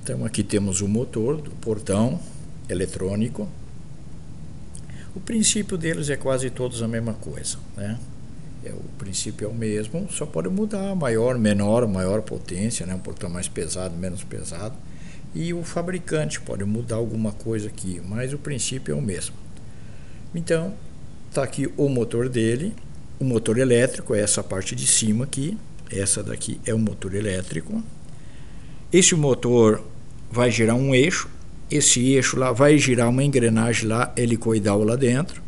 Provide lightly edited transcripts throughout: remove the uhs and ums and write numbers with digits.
Então aqui temos o motor do portão eletrônico. O princípio deles é quase todos a mesma coisa, né? O princípio é o mesmo, só pode mudar maior, menor, maior potência, né? Um portão mais pesado, menos pesado. E o fabricante pode mudar alguma coisa aqui, mas o princípio é o mesmo. Então, está aqui o motor dele. O motor elétrico é essa parte de cima aqui. Essa daqui é o motor elétrico. Esse motor vai girar um eixo. Esse eixo lá vai girar uma engrenagem lá, helicoidal lá dentro,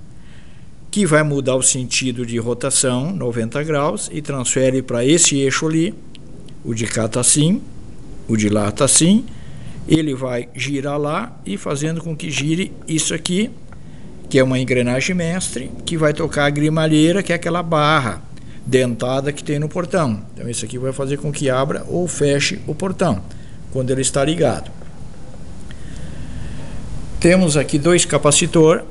que vai mudar o sentido de rotação 90 graus e transfere para esse eixo ali. O de cá está assim, o de lá está assim. Ele vai girar lá e fazendo com que gire isso aqui, que é uma engrenagem mestre, que vai tocar a grimalheira, que é aquela barra dentada que tem no portão. Então isso aqui vai fazer com que abra ou feche o portão quando ele está ligado. Temos aqui dois capacitores.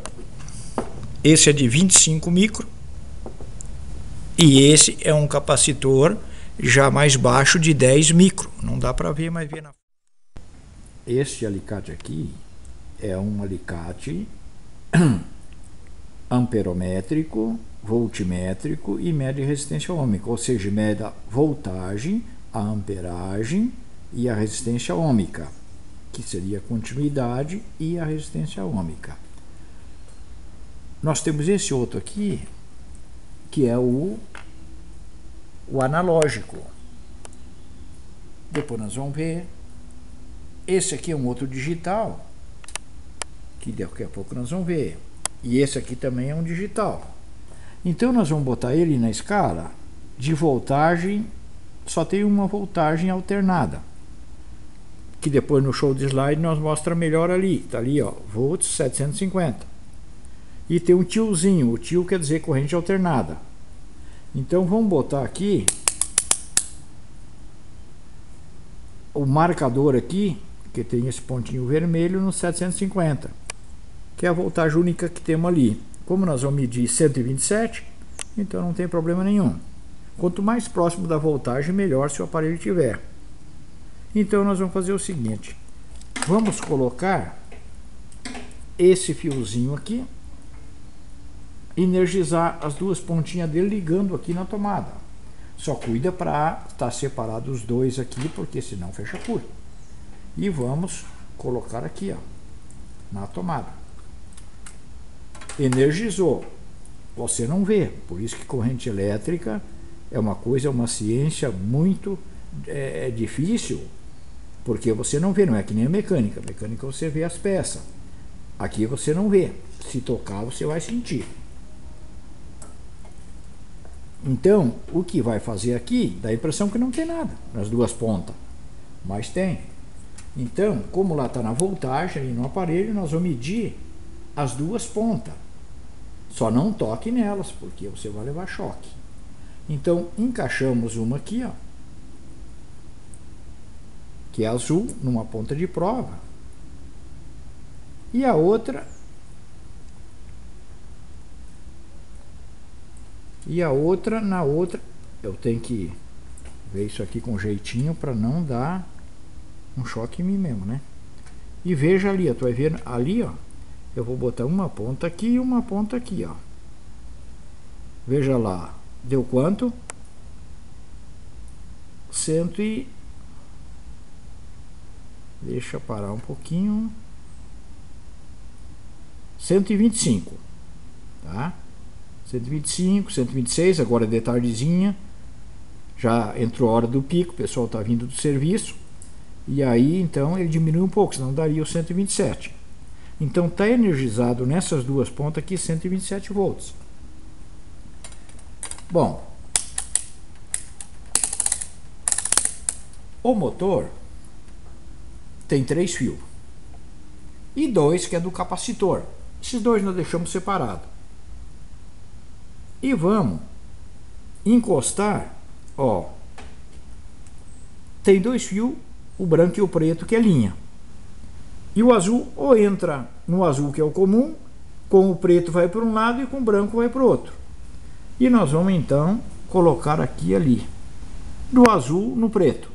Esse é de 25 micro e esse é um capacitor já mais baixo de 10 micro. Não dá para ver, mas vê na... Este alicate aqui é um alicate amperométrico, voltmétrico e mede resistência ôhmica, ou seja, mede a voltagem, a amperagem e a resistência ôhmica, que seria a continuidade e a resistência ôhmica. Nós temos esse outro aqui, que é o analógico. Depois nós vamos ver. Esse aqui é um outro digital, que daqui a pouco nós vamos ver. E esse aqui também é um digital. Então nós vamos botar ele na escala de voltagem, só tem uma voltagem alternada, que depois no show de slide nós mostra melhor ali. Está ali, ó, volts 750. E tem um tiozinho, o tio quer dizer corrente alternada. Então vamos botar aqui o marcador aqui, que tem esse pontinho vermelho no 750, que é a voltagem única que temos ali. Como nós vamos medir 127, então não tem problema nenhum. Quanto mais próximo da voltagem, melhor se o aparelho tiver. Então nós vamos fazer o seguinte, vamos colocar esse fiozinho aqui, energizar as duas pontinhas dele ligando aqui na tomada. Só cuida para estar separado os dois aqui, porque senão fecha curto. E vamos colocar aqui, ó, na tomada. Energizou. Você não vê, por isso que corrente elétrica é uma coisa, uma ciência muito difícil, porque você não vê, não é que nem a mecânica. A mecânica você vê as peças. Aqui você não vê. Se tocar, você vai sentir. Então, o que vai fazer aqui, dá a impressão que não tem nada nas duas pontas, mas tem. Então, como lá está na voltagem, ali no aparelho, nós vamos medir as duas pontas. Só não toque nelas, porque você vai levar choque. Então, encaixamos uma aqui, ó, que é azul, numa ponta de prova, e a outra... na outra. Eu tenho que ver isso aqui com jeitinho para não dar um choque em mim mesmo, né? E veja ali, tu vai ver ali, ó. Eu vou botar uma ponta aqui e uma ponta aqui, ó. Veja lá, deu quanto? 100 e... Deixa parar um pouquinho. 125, tá? 125, 126, agora de tardezinha, já entrou a hora do pico, o pessoal está vindo do serviço, e aí então ele diminui um pouco, senão daria o 127. Então está energizado nessas duas pontas aqui 127 volts. Bom, o motor tem 3 fios e 2 que é do capacitor. Esses dois nós deixamos separados. E vamos encostar, ó, tem 2 fios, o branco e o preto, que é linha. E o azul ou entra no azul, que é o comum, com o preto vai para um lado e com o branco vai para o outro. E nós vamos então colocar aqui e ali, do azul no preto.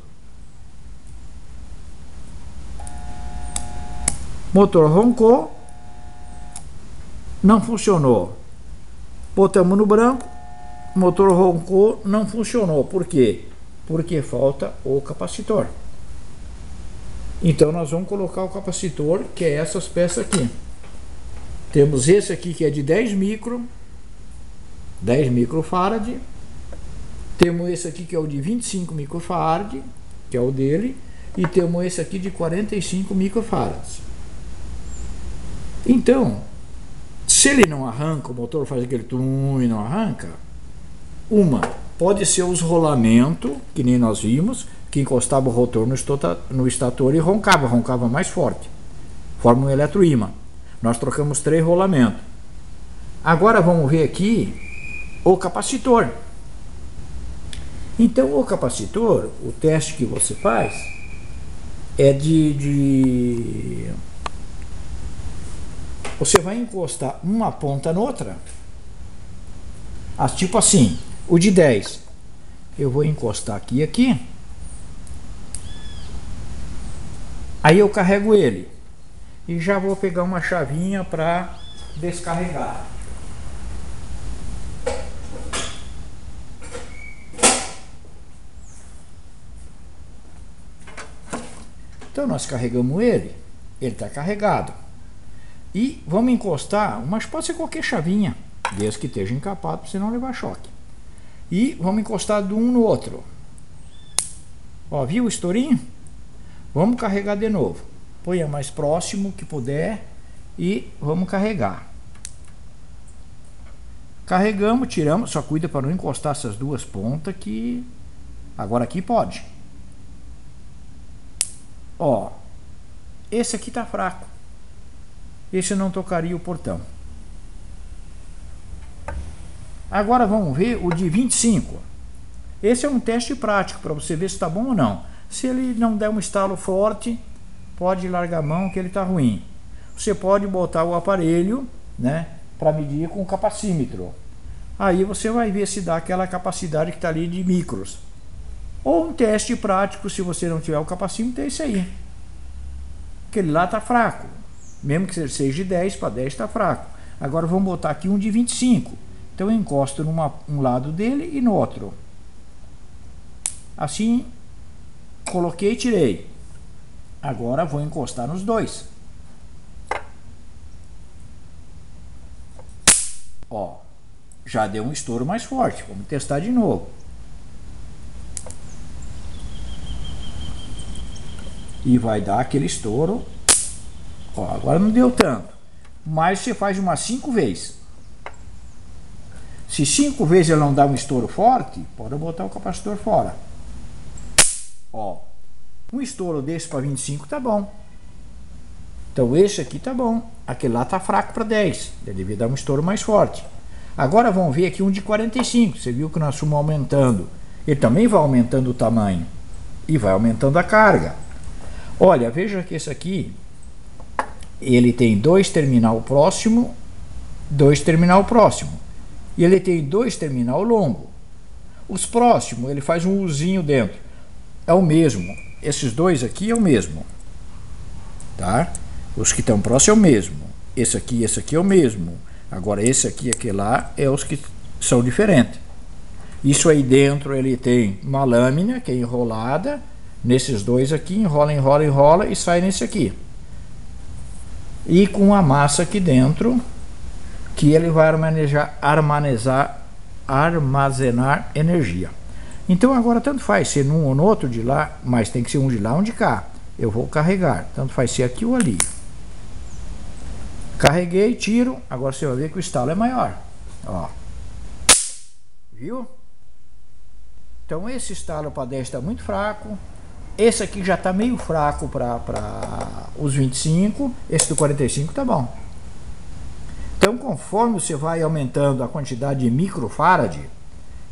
Motor roncou, não funcionou. Botamos no branco, motor roncou, não funcionou. Por quê? Porque falta o capacitor. Então nós vamos colocar o capacitor, que é essas peças aqui. Temos esse aqui que é de 10 microfarad. Temos esse aqui que é o de 25 microfarad, que é o dele. E temos esse aqui de 45 microfarads. Então, se ele não arranca, o motor faz aquele tum e não arranca, pode ser os rolamentos, que nem nós vimos, que encostava o rotor no estator e roncava mais forte. Forma um eletroímã. Nós trocamos 3 rolamentos. Agora vamos ver aqui o capacitor. Então o capacitor, o teste que você faz é você vai encostar uma ponta noutra. Tipo assim, o de 10. Eu vou encostar aqui. Aí eu carrego ele. E já vou pegar uma chavinha para descarregar. Então nós carregamos ele está carregado. E vamos encostar, mas pode ser qualquer chavinha, desde que esteja encapado para você não levar choque. E vamos encostar de um no outro. Ó, viu o estourinho? Vamos carregar de novo. Põe mais próximo que puder e vamos carregar. Carregamos, tiramos, só cuida para não encostar essas duas pontas que agora aqui pode. Ó, esse aqui tá fraco. Esse não tocaria o portão. Agora vamos ver o de 25. Esse é um teste prático para você ver se está bom ou não. Se ele não der um estalo forte, pode largar a mão que ele está ruim. Você pode botar o aparelho, né, para medir com o capacímetro. Aí você vai ver se dá aquela capacidade que está ali de micros. Ou um teste prático, se você não tiver o capacímetro, é esse aí. Aquele lá está fraco. Mesmo que seja de 10 para 10 está fraco. Agora vamos botar aqui um de 25. Então eu encosto um lado dele e no outro. Assim, coloquei e tirei. Agora vou encostar nos dois. Ó, já deu um estouro mais forte. Vamos testar de novo. E vai dar aquele estouro. Ó, agora não deu tanto. Mas você faz umas 5 vezes. Se 5 vezes ele não dá um estouro forte, pode botar o capacitor fora. Ó, um estouro desse para 25 tá bom. Então esse aqui tá bom. Aquele lá tá fraco para 10. Ele devia dar um estouro mais forte. Agora vamos ver aqui um de 45. Você viu que nós fomos aumentando. Ele também vai aumentando o tamanho. E vai aumentando a carga. Olha, veja que esse aqui, ele tem 2 terminal próximo, 2 terminal próximo. E ele tem 2 terminal longo. Os próximos, ele faz um Uzinho dentro. É o mesmo. Esses dois aqui é o mesmo. Tá? Os que estão próximos é o mesmo. Esse aqui é o mesmo. Agora esse aqui e aquele lá é os que são diferentes. Isso aí dentro ele tem uma lâmina que é enrolada. Nesses dois aqui, enrola e sai nesse aqui. E com a massa aqui dentro, que ele vai armazenar energia. Então agora tanto faz ser num ou no outro de lá, mas tem que ser um de lá, um de cá. Eu vou carregar, tanto faz ser aqui ou ali. Carreguei, tiro, agora você vai ver que o estalo é maior. Ó. Viu? Então esse estalo para 10 está muito fraco. Esse aqui já está meio fraco para os 25. Esse do 45 tá bom. Então conforme você vai aumentando a quantidade de microfarad,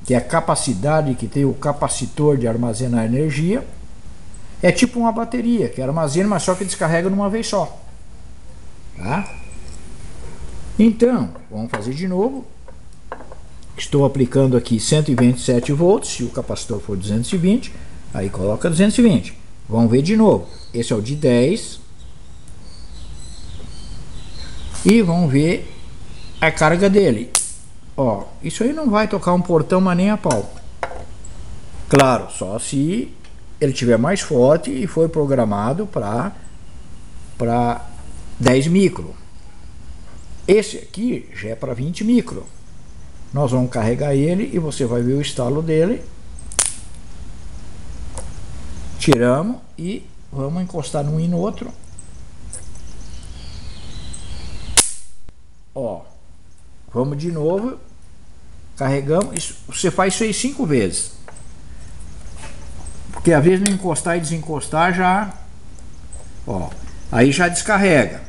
que é a capacidade que tem o capacitor de armazenar energia, é tipo uma bateria que armazena, mas só que descarrega numa vez só. Tá? Então, vamos fazer de novo. Estou aplicando aqui 127 volts, se o capacitor for 220, aí coloca 220. Vamos ver de novo. Esse é o de 10. e vamos ver a carga dele. Ó, isso aí não vai tocar um portão, mas nem a pau. Claro, só se ele tiver mais forte e foi programado para 10 micro. Esse aqui já é para 20 micro. Nós vamos carregar ele e você vai ver o estalo dele. Tiramos e vamos encostar num e no outro. Ó, vamos de novo. Carregamos. Isso, você faz isso aí 5 vezes. Porque às vezes no encostar e desencostar já... Ó, aí já descarrega.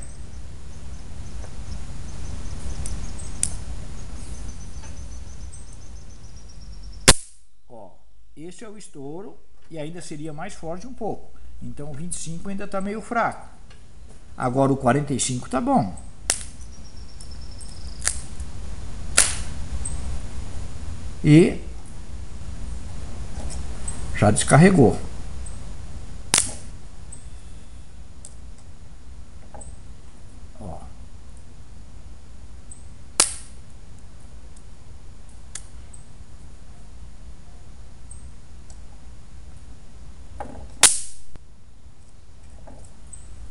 Ó, esse é o estouro e ainda seria mais forte um pouco. Então o 25 ainda está meio fraco. Agora o 45 tá bom. E já descarregou. Ó.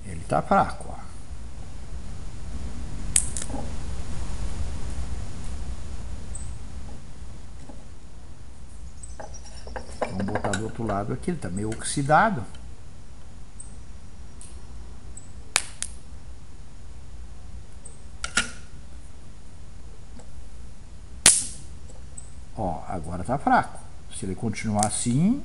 Ele tá fraco, ó. Vamos botar do outro lado aqui, ele tá meio oxidado. Ó, agora tá fraco. Se ele continuar assim,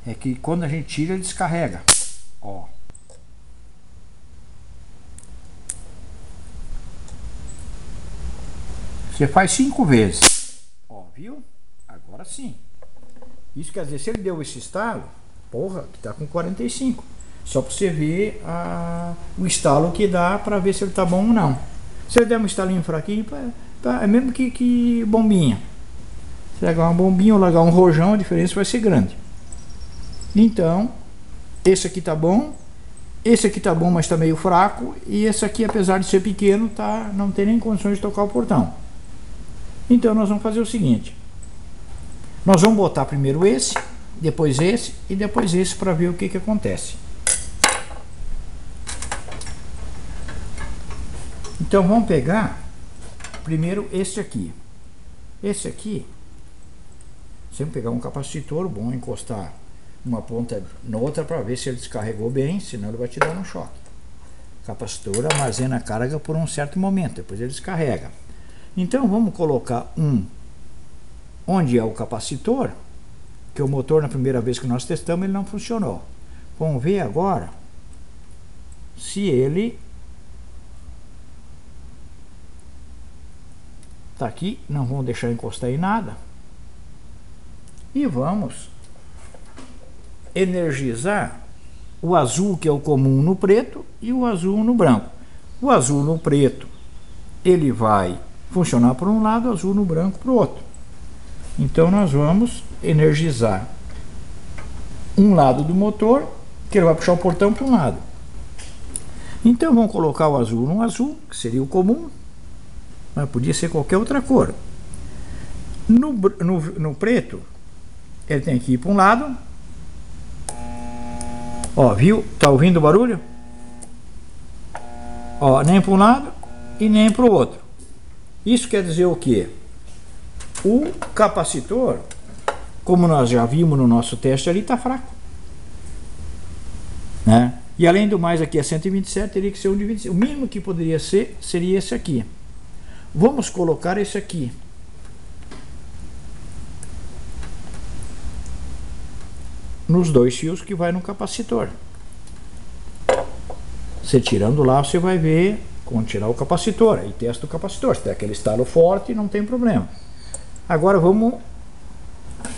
é que quando a gente tira, ele descarrega. Ó. Você faz 5 vezes. Ó, viu? Agora sim. Isso quer dizer, se ele deu esse estalo, porra, que tá com 45. Só para você ver o estalo que dá para ver se ele tá bom ou não. Se ele der um estalinho fraquinho, é mesmo que bombinha. Se largar uma bombinha ou largar um rojão, a diferença vai ser grande. Então, esse aqui tá bom. Esse aqui tá bom, mas tá meio fraco. E esse aqui, apesar de ser pequeno, não tem nem condições de tocar o portão. Então nós vamos fazer o seguinte. Nós vamos botar primeiro esse, depois esse e depois esse para ver o que acontece. Então vamos pegar primeiro este aqui. Esse aqui, sempre pegar um capacitor, bom encostar uma ponta na outra para ver se ele descarregou bem, senão ele vai te dar um choque. O capacitor armazena a carga por um certo momento, depois ele descarrega. Então vamos colocar onde é o capacitor, que o motor na primeira vez que nós testamos ele não funcionou. Vamos ver agora se ele está aqui, não vamos deixar encostar em nada. E vamos energizar o azul, que é o comum, no preto, e o azul no branco. O azul no preto ele vai funcionar por um lado, o azul no branco para o outro. Então nós vamos energizar um lado do motor, que ele vai puxar o portão para um lado. Então vamos colocar o azul no azul, que seria o comum, mas podia ser qualquer outra cor. No preto, ele tem que ir para um lado. Ó, viu? Tá ouvindo o barulho? Ó, nem para um lado e nem para o outro. Isso quer dizer o quê? O capacitor, como nós já vimos no nosso teste ali, está fraco, né? E além do mais, aqui é 127, teria que ser um de 25. O mínimo que poderia ser, seria esse aqui. Vamos colocar esse aqui. Nos dois fios que vai no capacitor. Você tirando lá, você vai ver como tirar o capacitor. Aí testa o capacitor. Se tem aquele estalo forte, não tem problema. Agora vamos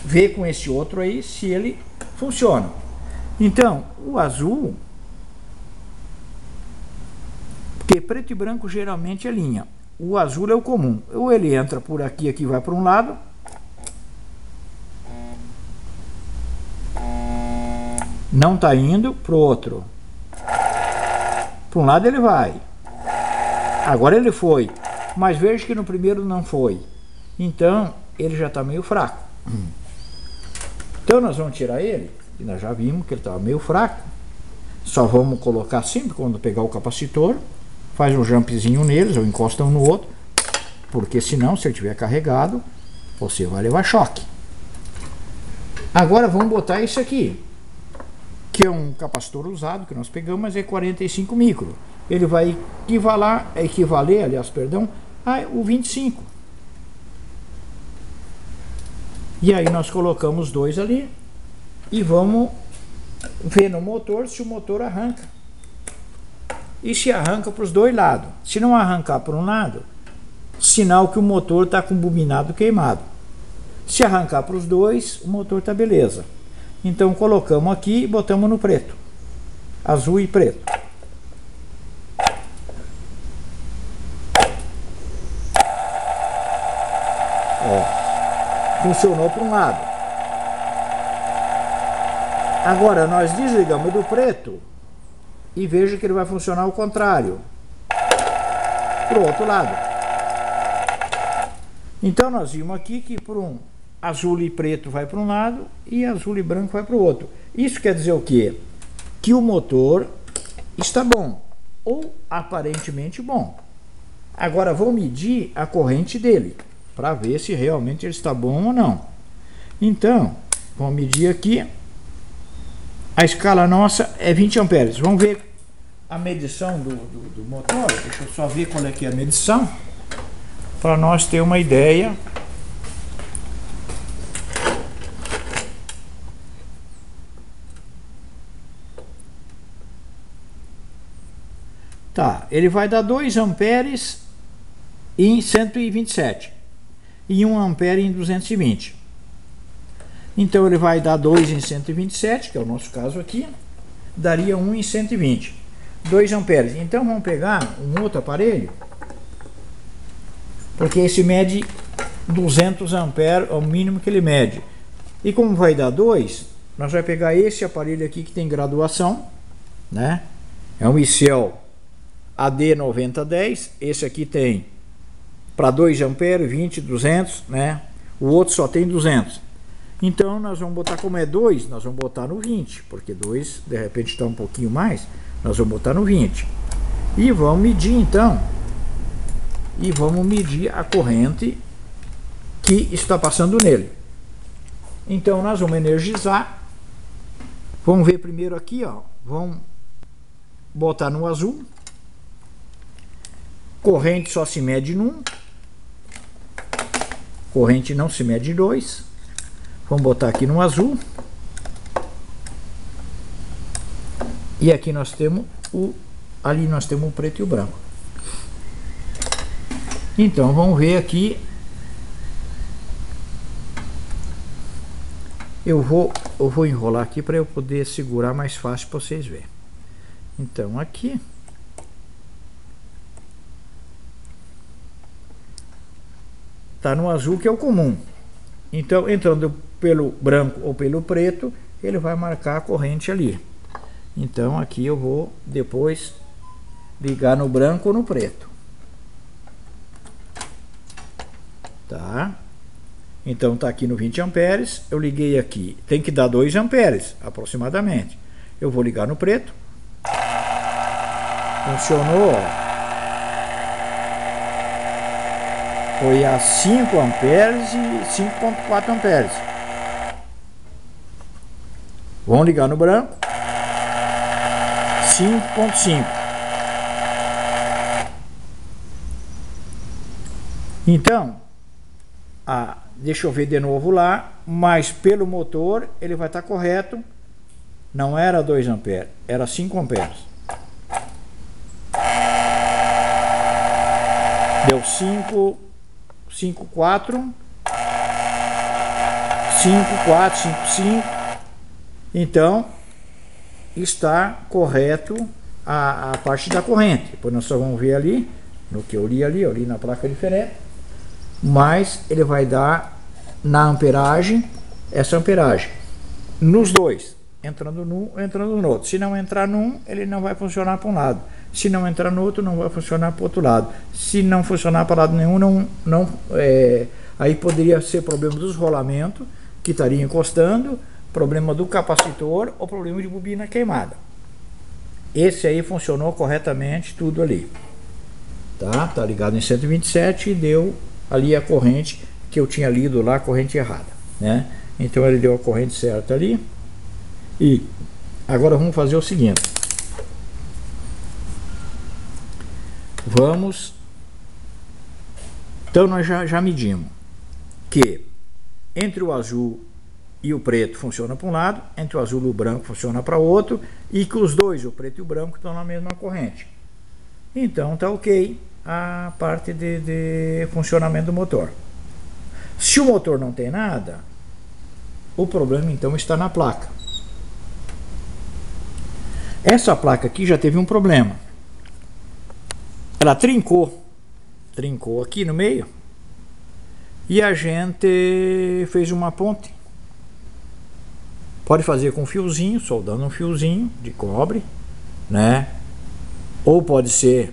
ver com esse outro aí se ele funciona. Então, o azul, porque preto e branco geralmente é linha. O azul é o comum. Ou ele entra por aqui, aqui vai para um lado. Não está indo para o outro. Para um lado ele vai. Agora ele foi. Mas veja que no primeiro não foi. Então ele já está meio fraco. Então nós vamos tirar ele. E nós já vimos que ele estava meio fraco. Só vamos colocar sempre quando pegar o capacitor. Faz um jumpzinho neles ou encosta um no outro. Porque senão, se ele estiver carregado, você vai levar choque. Agora vamos botar isso aqui, que é um capacitor usado que nós pegamos, mas é 45 micro. Ele vai equivaler, o 25. E aí nós colocamos dois ali e vamos ver no motor se o motor arranca. E se arranca para os dois lados. Se não arrancar para um lado, sinal que o motor está com o bobinado queimado. Se arrancar para os dois, o motor está beleza. Então colocamos aqui e botamos no preto. Azul e preto. Ó, funcionou para um lado. Agora nós desligamos do preto e veja que ele vai funcionar ao contrário. Para o outro lado. Então nós vimos aqui que por um azul e preto vai para um lado e azul e branco vai para o outro. Isso quer dizer o quê? Que o motor está bom, ou aparentemente bom. Agora vou medir a corrente dele, para ver se realmente ele está bom ou não. Então, vamos medir aqui. A escala nossa é 20 amperes. Vamos ver a medição do motor. Deixa eu só ver qual é que é a medição, para nós ter uma ideia. Tá, ele vai dar 2 amperes em 127 e 1 ampere em 220. Então ele vai dar 2 em 127, que é o nosso caso aqui, daria 1 em 120. 2 amperes. Então vamos pegar um outro aparelho, porque esse mede 200 amperes, é o mínimo que ele mede. E como vai dar 2, nós vamos pegar esse aparelho aqui que tem graduação, né? É um ICEL AD9010. Esse aqui tem para 2 amperes, 20, 200, né? O outro só tem 200. Então nós vamos botar, como é 2, nós vamos botar no 20, porque 2 de repente está um pouquinho mais, nós vamos botar no 20. E vamos medir então. E vamos medir a corrente que está passando nele. Então nós vamos energizar. Vamos ver primeiro aqui, ó. Vamos botar no azul. Corrente só se mede num. Corrente não se mede em 2. Vamos botar aqui no azul. E aqui nós temos ali nós temos o preto e o branco. Então vamos ver aqui. Eu vou enrolar aqui para eu poder segurar mais fácil para vocês verem. Então aqui tá no azul, que é o comum. Então entrando pelo branco ou pelo preto, ele vai marcar a corrente ali. Então aqui eu vou depois ligar no branco ou no preto. Tá? Então tá aqui no 20 amperes, eu liguei aqui, tem que dar 2 amperes aproximadamente. Eu vou ligar no preto. Funcionou, ó. Foi a 5 amperes e 5,4 amperes. Vamos ligar no branco. 5,5. Então, deixa eu ver de novo lá, mas pelo motor ele vai estar correto. Não era 2 amperes, era 5 amperes. Deu 5, 5, 4, 5, 4, 5, 5. Então, está correto a parte da corrente. Depois nós só vamos ver ali, no que eu li na placa diferente. Mas ele vai dar na amperagem, essa amperagem. Nos dois, entrando num, entrando no outro. Se não entrar num, ele não vai funcionar para um lado. Se não entrar no outro, não vai funcionar para o outro lado. Se não funcionar para lado nenhum, aí poderia ser problema dos rolamentos, que estaria encostando, problema do capacitor ou problema de bobina queimada. Esse aí funcionou corretamente, tudo ali. Tá ligado em 127 e deu ali a corrente que eu tinha lido lá, a corrente errada, né? Então ele deu a corrente certa ali. E agora vamos fazer o seguinte. Então nós já medimos que entre o azul e o preto funciona para um lado, entre o azul e o branco funciona para o outro, e que os dois, o preto e o branco, estão na mesma corrente. Então tá ok a parte de funcionamento do motor. Se o motor não tem nada, o problema então está na placa. Essa placa aqui já teve um problema. Ela trincou aqui no meio, e a gente fez uma ponte. Pode fazer com fiozinho, soldando um fiozinho de cobre, né? Ou pode ser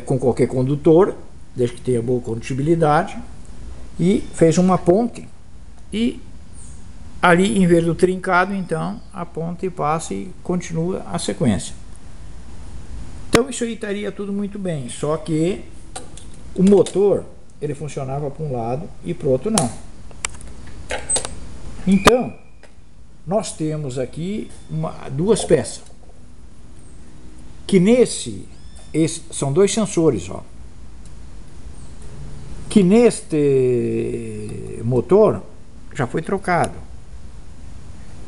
com qualquer condutor, desde que tenha boa condutibilidade. E fez uma ponte, e ali, em vez do trincado, então a ponte passa e continua a sequência. Então isso aí estaria tudo muito bem, só que o motor ele funcionava para um lado e para o outro não. Então nós temos aqui duas peças, que são dois sensores, ó, que neste motor já foi trocado.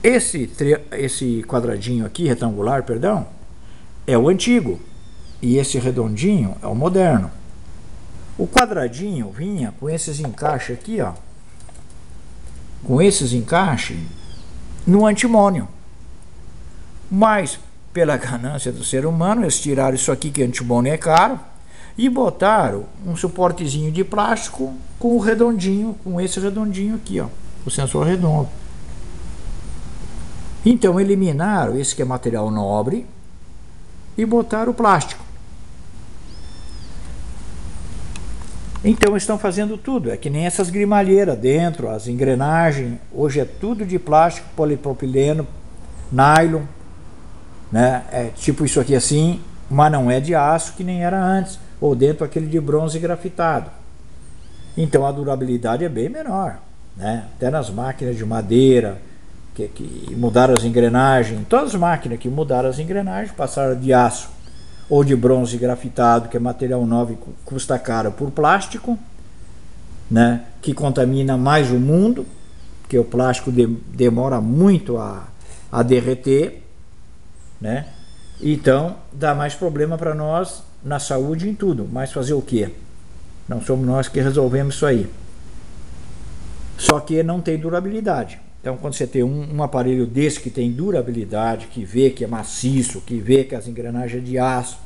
Esse quadradinho aqui, retangular, perdão, é o antigo, e esse redondinho é o moderno. O quadradinho vinha com esses encaixes aqui, ó, com esses encaixes no antimônio, mas pela ganância do ser humano eles tiraram isso aqui, que antimônio é caro, e botaram um suportezinho de plástico com o redondinho, com esse redondinho aqui, ó, o sensor redondo. Então eliminaram esse que é material nobre e botaram o plástico. Então estão fazendo tudo, é que nem essas grimalheiras dentro, as engrenagens, hoje é tudo de plástico, polipropileno, nylon, né? É tipo isso aqui assim, mas não é de aço que nem era antes, ou dentro aquele de bronze grafitado. Então a durabilidade é bem menor, né? Até nas máquinas de madeira, que mudaram as engrenagens, todas as máquinas que mudaram as engrenagens passaram de aço ou de bronze grafitado, que é material novo e custa caro, por plástico, né, que contamina mais o mundo, porque o plástico demora muito a derreter, né? Então dá mais problema para nós na saúde e em tudo, mas fazer o quê? Não somos nós que resolvemos isso aí. Só que não tem durabilidade. Então quando você tem um aparelho desse que tem durabilidade, que vê que é maciço, que vê que as engrenagens é de aço,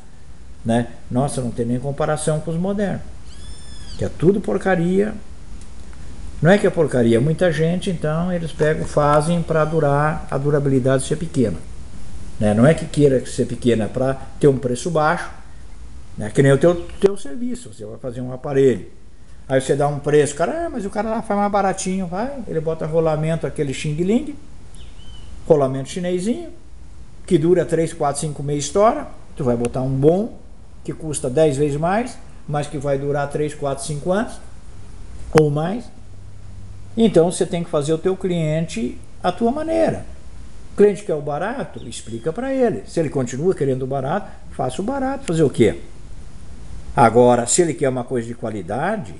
né? Nossa, não tem nem comparação com os modernos, que é tudo porcaria. Não é que é porcaria, muita gente, então eles pegam, fazem para durar, a durabilidade ser pequena, né? Não é que queira ser pequena, é para ter um preço baixo, né? Que nem o teu serviço, você vai fazer um aparelho, aí você dá um preço, cara, mas o cara lá faz mais baratinho, vai, ele bota rolamento, aquele Xing Ling, rolamento chinesinho, que dura 3, 4, 5 meses, estoura. Tu vai botar um bom, que custa 10 vezes mais, mas que vai durar 3, 4, 5 anos, ou mais. Então você tem que fazer o teu cliente a tua maneira. O cliente quer o barato, explica para ele. Se ele continua querendo o barato, faça o barato. Fazer o quê? Agora, se ele quer uma coisa de qualidade,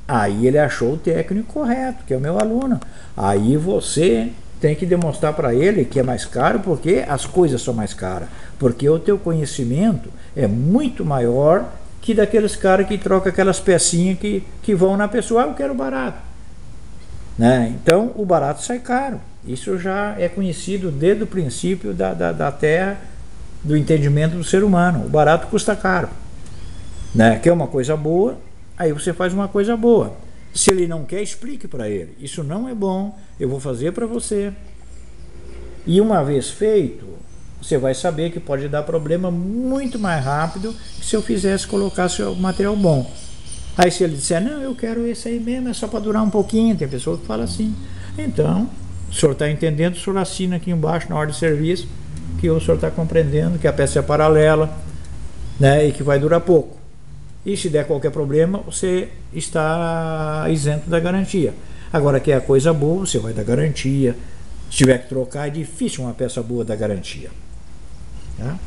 aí ele achou o técnico correto, que é o meu aluno. Aí você tem que demonstrar para ele que é mais caro, porque as coisas são mais caras, porque o teu conhecimento é muito maior que daqueles caras que trocam aquelas pecinhas que vão na pessoa, eu quero barato, né? Então o barato sai caro. Isso já é conhecido desde o princípio da terra, do entendimento do ser humano. O barato custa caro, né? Quer uma coisa boa, aí você faz uma coisa boa. Se ele não quer, explique para ele. Isso não é bom, eu vou fazer para você. E uma vez feito, você vai saber que pode dar problema muito mais rápido que se eu colocasse o material bom. Aí se ele disser, não, eu quero esse aí mesmo, é só para durar um pouquinho, tem pessoa que fala assim. Então, o senhor está entendendo, o senhor assina aqui embaixo na ordem de serviço, que o senhor está compreendendo que a peça é paralela, né, e que vai durar pouco. E se der qualquer problema, você está isento da garantia. Agora que é a coisa boa, você vai dar garantia. Se tiver que trocar, é difícil uma peça boa dar garantia. Tá?